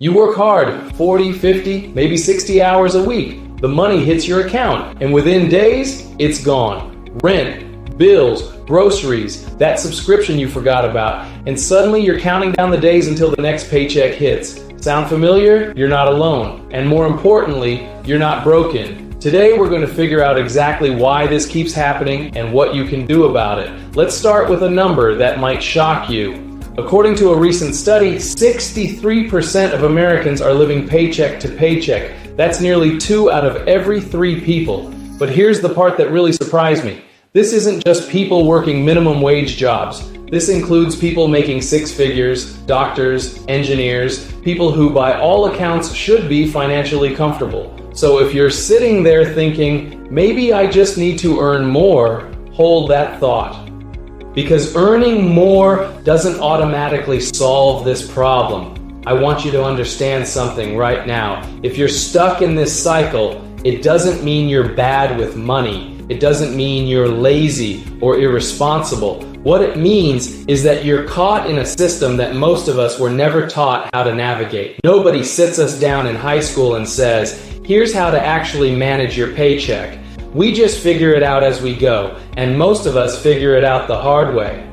You work hard, 40, 50, maybe 60 hours a week. The money hits your account, and within days, it's gone. Rent, bills, groceries, that subscription you forgot about, and suddenly you're counting down the days until the next paycheck hits. Sound familiar? You're not alone. And more importantly, you're not broken. Today we're going to figure out exactly why this keeps happening and what you can do about it. Let's start with a number that might shock you. According to a recent study, 63% of Americans are living paycheck to paycheck. That's nearly 2 out of every 3 people. But here's the part that really surprised me. This isn't just people working minimum wage jobs. This includes people making 6 figures, doctors, engineers, people who by all accounts should be financially comfortable. So if you're sitting there thinking, maybe I just need to earn more, hold that thought. Because earning more doesn't automatically solve this problem. I want you to understand something right now. If you're stuck in this cycle, it doesn't mean you're bad with money. It doesn't mean you're lazy or irresponsible. What it means is that you're caught in a system that most of us were never taught how to navigate. Nobody sits us down in high school and says, here's how to actually manage your paycheck. We just figure it out as we go, and most of us figure it out the hard way.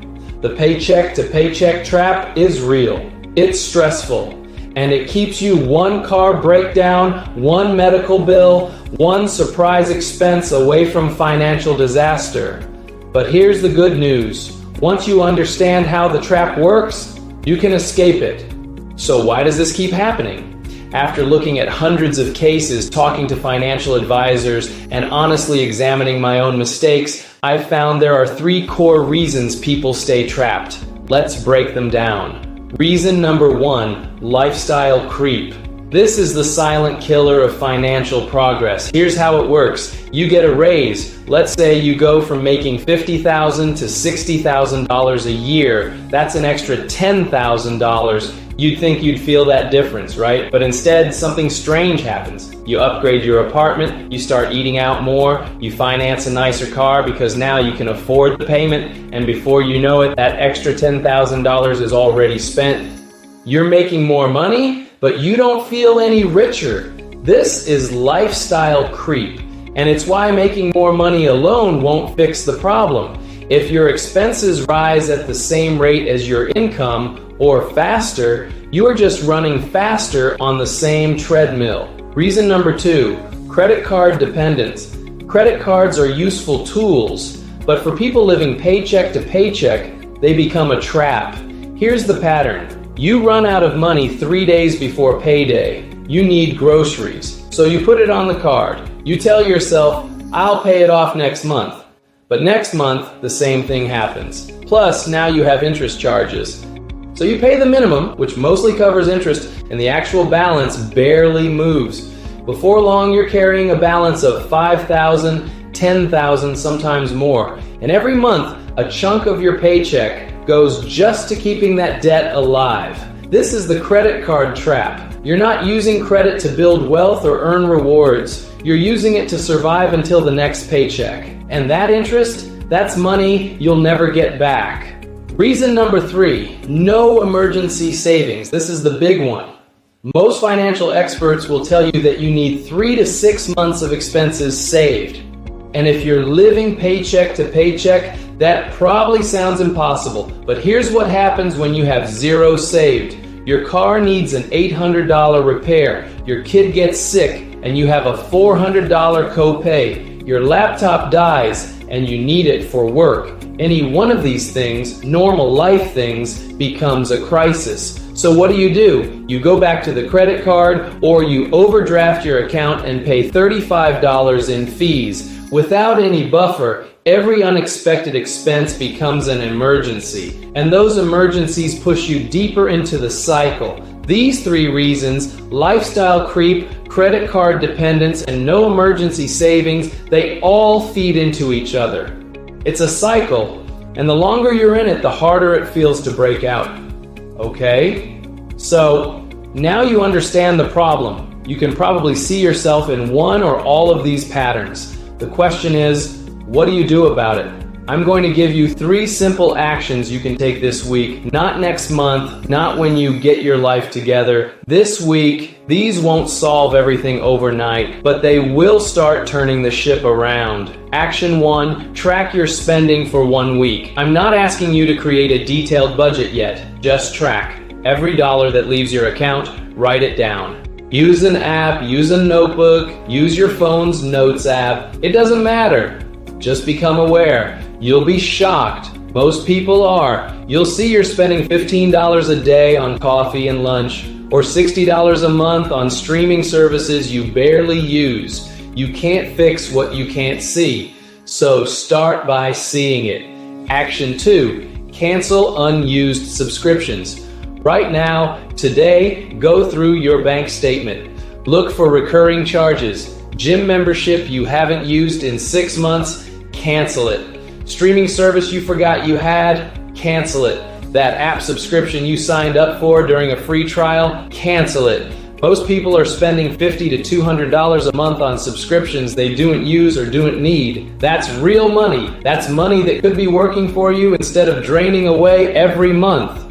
The paycheck to paycheck trap is real. It's stressful, and it keeps you one car breakdown, one medical bill, one surprise expense away from financial disaster. But here's the good news. Once you understand how the trap works, you can escape it. So why does this keep happening? After looking at hundreds of cases, talking to financial advisors, and honestly examining my own mistakes, I've found there are 3 core reasons people stay trapped. Let's break them down. Reason number 1, lifestyle creep. This is the silent killer of financial progress. Here's how it works. You get a raise. Let's say you go from making $50,000 to $60,000 a year. That's an extra $10,000. You'd think you'd feel that difference, right? But instead, something strange happens. You upgrade your apartment, you start eating out more, you finance a nicer car because now you can afford the payment, and before you know it, that extra $10,000 is already spent. You're making more money, but you don't feel any richer. This is lifestyle creep, and it's why making more money alone won't fix the problem. If your expenses rise at the same rate as your income, or faster, you are just running faster on the same treadmill. Reason number 2, credit card dependence. Credit cards are useful tools, but for people living paycheck to paycheck, they become a trap. Here's the pattern. You run out of money 3 days before payday. You need groceries, so you put it on the card. You tell yourself, I'll pay it off next month. But next month, the same thing happens. Plus, now you have interest charges. So you pay the minimum, which mostly covers interest, and the actual balance barely moves. Before long, you're carrying a balance of $5,000, $10,000, sometimes more. And every month, a chunk of your paycheck goes just to keeping that debt alive. This is the credit card trap. You're not using credit to build wealth or earn rewards. You're using it to survive until the next paycheck. And that interest, that's money you'll never get back. Reason number 3, no emergency savings. This is the big one. Most financial experts will tell you that you need 3 to 6 months of expenses saved. And if you're living paycheck to paycheck, that probably sounds impossible. But here's what happens when you have 0 saved. Your car needs an $800 repair. Your kid gets sick and you have a $400 copay. Your laptop dies and you need it for work. Any one of these things, normal life things, becomes a crisis. So what do? You go back to the credit card or you overdraft your account and pay $35 in fees. Without any buffer, every unexpected expense becomes an emergency. And those emergencies push you deeper into the cycle. These 3 reasons, lifestyle creep, credit card dependence, and no emergency savings, they all feed into each other. It's a cycle, and the longer you're in it, the harder it feels to break out. Okay? So, now you understand the problem. You can probably see yourself in one or all of these patterns. The question is, what do you do about it? I'm going to give you 3 simple actions you can take this week, not next month, not when you get your life together. This week, these won't solve everything overnight, but they will start turning the ship around. Action 1, track your spending for 1 week. I'm not asking you to create a detailed budget yet, just track. Every dollar that leaves your account, write it down. Use an app, use a notebook, use your phone's notes app. It doesn't matter. Just become aware. You'll be shocked. Most people are. You'll see you're spending $15 a day on coffee and lunch, or $60 a month on streaming services you barely use. You can't fix what you can't see. So start by seeing it. Action 2, cancel unused subscriptions. Right now, today, go through your bank statement. Look for recurring charges. Gym membership you haven't used in 6 months, cancel it. Streaming service you forgot you had, cancel it. That app subscription you signed up for during a free trial, cancel it. Most people are spending $50 to $200 a month on subscriptions they don't use or don't need. That's real money. That's money that could be working for you instead of draining away every month.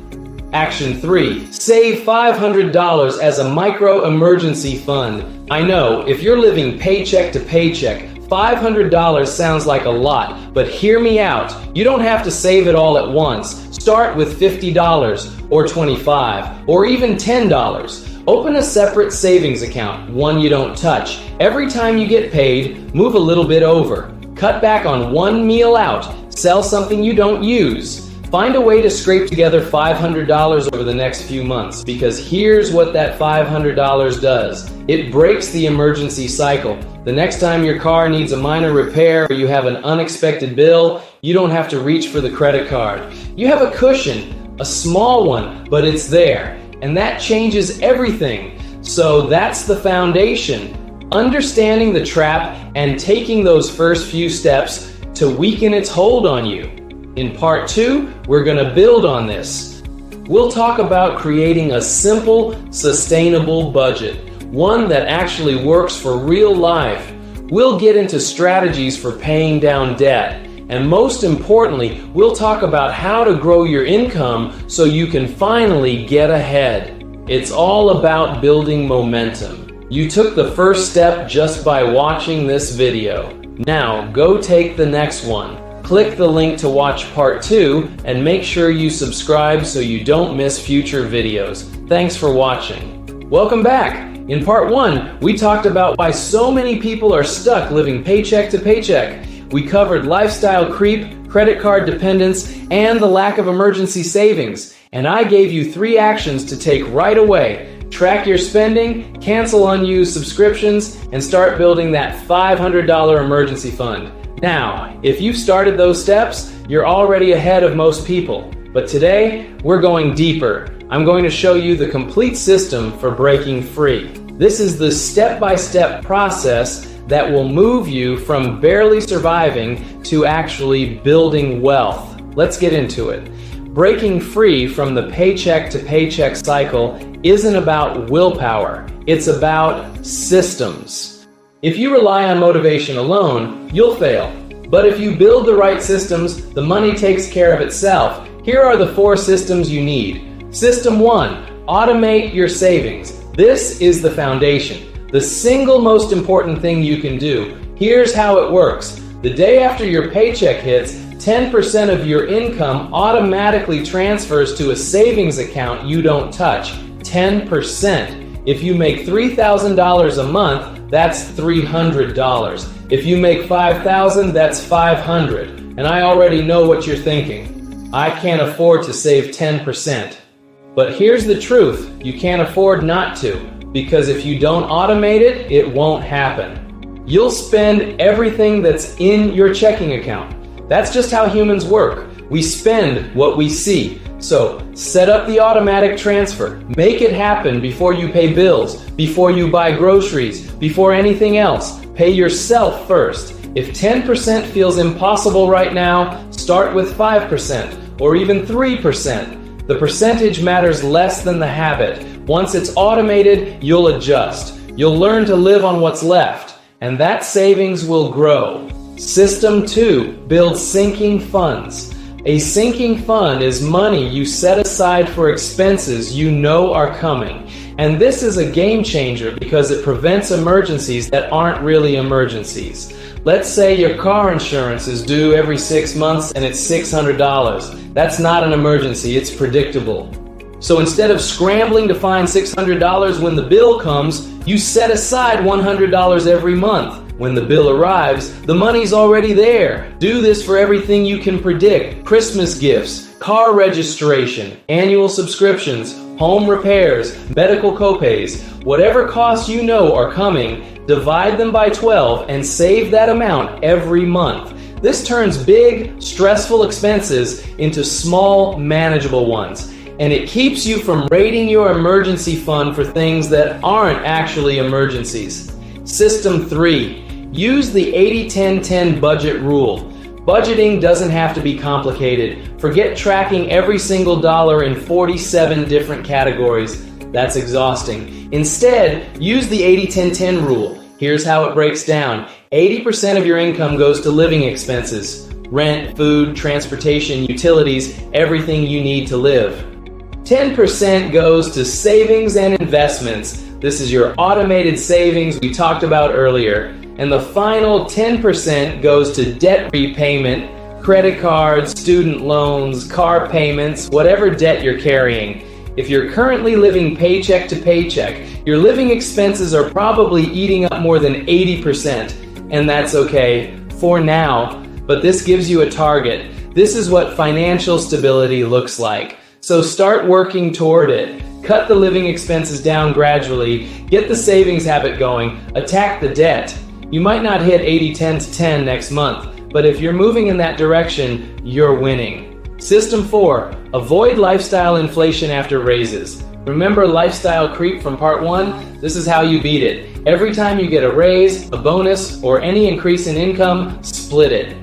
Action 3, save $500 as a micro emergency fund. I know, if you're living paycheck to paycheck, $500 sounds like a lot, but hear me out. You don't have to save it all at once. Start with $50 or $25 or even $10. Open a separate savings account, one you don't touch. Every time you get paid, move a little bit over. Cut back on one meal out. Sell something you don't use. Find a way to scrape together $500 over the next few months, because here's what that $500 does. It breaks the emergency cycle. The next time your car needs a minor repair or you have an unexpected bill, you don't have to reach for the credit card. You have a cushion, a small one, but it's there. And that changes everything. So that's the foundation. Understanding the trap and taking those first few steps to weaken its hold on you. In part 2, we're going to build on this. We'll talk about creating a simple, sustainable budget, one that actually works for real life. We'll get into strategies for paying down debt. And most importantly, we'll talk about how to grow your income so you can finally get ahead. It's all about building momentum. You took the first step just by watching this video. Now, go take the next one. Click the link to watch part 2 and make sure you subscribe so you don't miss future videos. Thanks for watching. Welcome back. In part 1, we talked about why so many people are stuck living paycheck to paycheck. We covered lifestyle creep, credit card dependence, and the lack of emergency savings. And I gave you 3 actions to take right away. Track your spending, cancel unused subscriptions, and start building that $500 emergency fund. Now, if you've started those steps, you're already ahead of most people. But today, we're going deeper. I'm going to show you the complete system for breaking free. This is the step-by-step process that will move you from barely surviving to actually building wealth. Let's get into it. Breaking free from the paycheck to paycheck cycle isn't about willpower. It's about systems. If you rely on motivation alone, you'll fail. But if you build the right systems, the money takes care of itself. Here are the 4 systems you need. System 1, automate your savings. This is the foundation, the single most important thing you can do. Here's how it works. The day after your paycheck hits, 10% of your income automatically transfers to a savings account you don't touch. 10%. If you make $3,000 a month, that's $300. If you make $5,000, that's $500. And I already know what you're thinking. I can't afford to save 10%. But here's the truth. You can't afford not to, because if you don't automate it, it won't happen. You'll spend everything that's in your checking account. That's just how humans work. We spend what we see. So set up the automatic transfer. Make it happen before you pay bills, before you buy groceries, before anything else. Pay yourself first. If 10% feels impossible right now, start with 5% or even 3%. The percentage matters less than the habit. Once it's automated, you'll adjust. You'll learn to live on what's left, and that savings will grow. System 2, build sinking funds. A sinking fund is money you set aside for expenses you know are coming. And this is a game changer because it prevents emergencies that aren't really emergencies. Let's say your car insurance is due every 6 months and it's $600. That's not an emergency, it's predictable. So instead of scrambling to find $600 when the bill comes, you set aside $100 every month. When the bill arrives, the money's already there. Do this for everything you can predict: Christmas gifts, car registration, annual subscriptions, home repairs, medical copays. Whatever costs you know are coming, divide them by 12 and save that amount every month. This turns big, stressful expenses into small, manageable ones. And it keeps you from raiding your emergency fund for things that aren't actually emergencies. System 3. Use the 80-10-10 budget rule. Budgeting doesn't have to be complicated. Forget tracking every single dollar in 47 different categories. That's exhausting. Instead, use the 80-10-10 rule. Here's how it breaks down. 80% of your income goes to living expenses. Rent, food, transportation, utilities, everything you need to live. 10% goes to savings and investments. This is your automated savings we talked about earlier. And the final 10% goes to debt repayment, credit cards, student loans, car payments, whatever debt you're carrying. If you're currently living paycheck to paycheck, your living expenses are probably eating up more than 80%. And that's okay for now, but this gives you a target. This is what financial stability looks like. So start working toward it. Cut the living expenses down gradually, get the savings habit going, attack the debt. You might not hit 80-10-10 next month, but if you're moving in that direction, you're winning. System 4, avoid lifestyle inflation after raises. Remember lifestyle creep from part 1? This is how you beat it. Every time you get a raise, a bonus, or any increase in income, split it.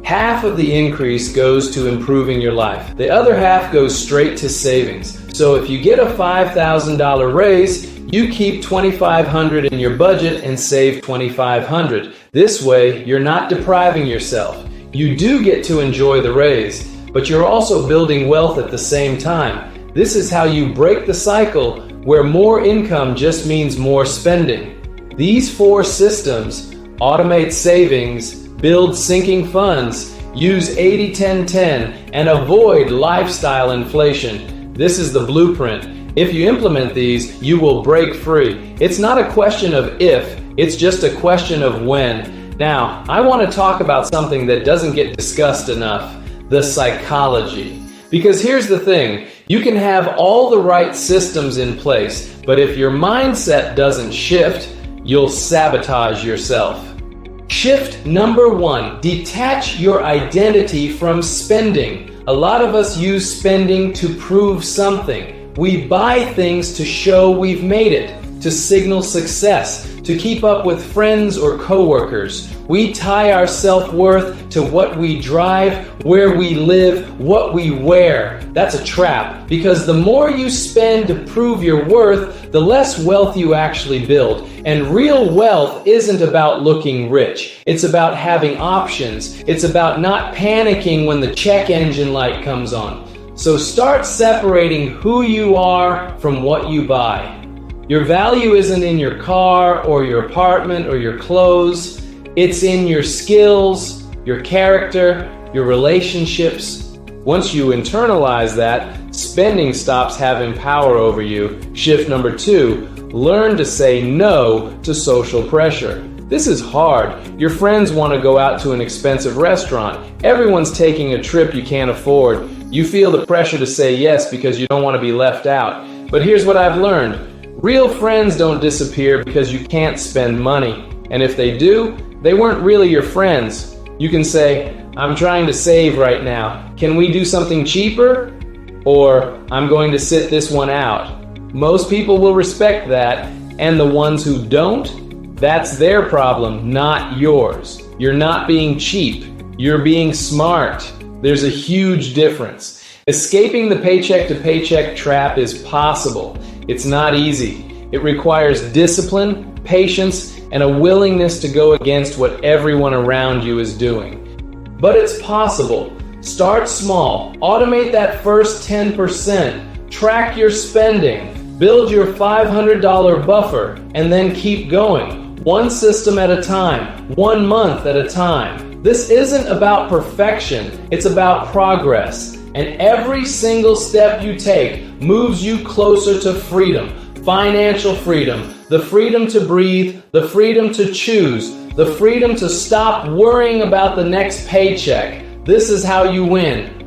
Half of the increase goes to improving your life. The other half goes straight to savings. So if you get a $5,000 raise, you keep $2,500 in your budget and save $2,500. This way, you're not depriving yourself. You do get to enjoy the raise, but you're also building wealth at the same time. This is how you break the cycle where more income just means more spending. These 4 systems: automate savings, build sinking funds, use 80-10-10, and avoid lifestyle inflation. This is the blueprint. If you implement these, you will break free. It's not a question of if, it's just a question of when. Now, I want to talk about something that doesn't get discussed enough: the psychology. Because here's the thing, you can have all the right systems in place, but if your mindset doesn't shift, you'll sabotage yourself. Shift number 1, detach your identity from spending. A lot of us use spending to prove something. We buy things to show we've made it, to signal success, to keep up with friends or coworkers. We tie our self-worth to what we drive, where we live, what we wear. That's a trap, because the more you spend to prove your worth, the less wealth you actually build. And real wealth isn't about looking rich. It's about having options. It's about not panicking when the check engine light comes on. So start separating who you are from what you buy. Your value isn't in your car or your apartment or your clothes. It's in your skills, your character, your relationships. Once you internalize that, spending stops having power over you. Shift number 2, learn to say no to social pressure. This is hard. Your friends want to go out to an expensive restaurant. Everyone's taking a trip you can't afford. You feel the pressure to say yes because you don't want to be left out. But here's what I've learned. Real friends don't disappear because you can't spend money. And if they do, they weren't really your friends. You can say, I'm trying to save right now. Can we do something cheaper? Or, I'm going to sit this one out. Most people will respect that, and the ones who don't, that's their problem, not yours. You're not being cheap. You're being smart. There's a huge difference. Escaping the paycheck-to-paycheck trap is possible. It's not easy. It requires discipline, patience, and a willingness to go against what everyone around you is doing. But it's possible. Start small. Automate that first 10%. Track your spending. Build your $500 buffer, and then keep going. One system at a time, 1 month at a time. This isn't about perfection, it's about progress. And every single step you take moves you closer to freedom, financial freedom, the freedom to breathe, the freedom to choose, the freedom to stop worrying about the next paycheck. This is how you win.